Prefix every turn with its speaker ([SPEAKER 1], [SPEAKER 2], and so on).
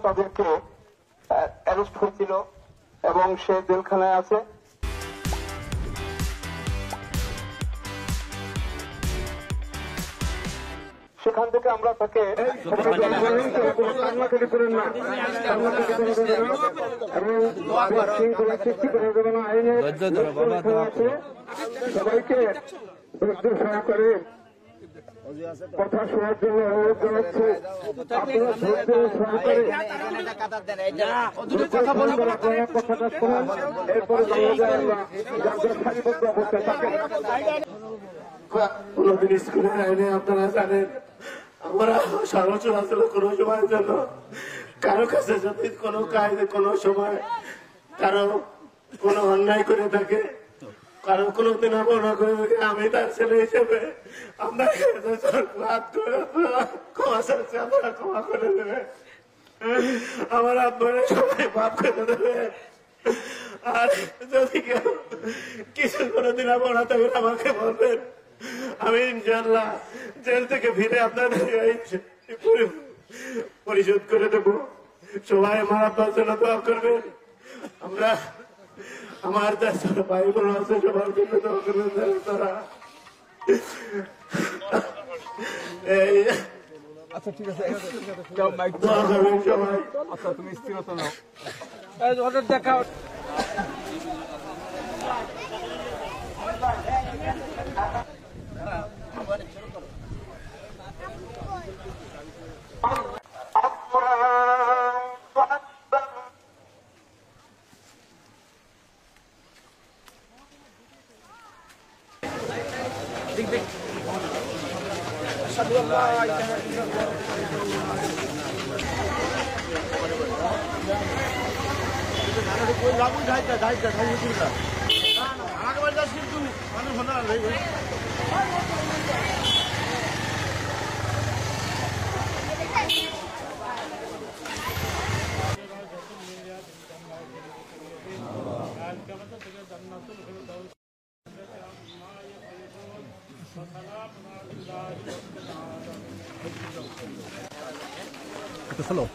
[SPEAKER 1] তাদেরকে অ্যারেস্ট হয়েছিল এবং সে জেলখানায় আছে। সেখান থেকে আমরা তাকে সবাইকে সহকারে কথা শোনার জন্য অনুরোধ জানাচ্ছি। আপনারা কথাটা শোনান, এরপরে সারিবদ্ধ অবস্থায় থাকেন। কোনদিন স্কুলে আইনে আপনারা জানেন আমরা সরল চলাচল কোনো সময়ের জন্য কারো কাছে যদি কোনো কাজে কোনো সময় কারো কোনো অন্যায় করে থাকে, কারো কোনোদিন অবহেলা করে থাকে, আমি তার ছেলে হিসেবে আপনাকে ক্ষমা চাচ্ছি, আপনারা ক্ষমা করে দেবে, আমার আপনারা সবাই মাফ করে দেবে। আর যদি কেউ কিছু কোনোদিন অবহেলা থাকবে আমাকে বলবেন, আমি ইনশাল্লাহ জেল থেকে ফিরে আপনাদের পরিশোধ করে দেবো। সবাই আমার আপনার জন্য দোয়া করবেন। আমরা আমার দেশের ভাই বোন আছে সবার জন্য দোয়া করবেন। তারা
[SPEAKER 2] আচ্ছা ঠিক আছে,
[SPEAKER 1] দোয়া করবেন সবাই।
[SPEAKER 2] আচ্ছা তুমি স্থিরতা নাও, দেখা Solo.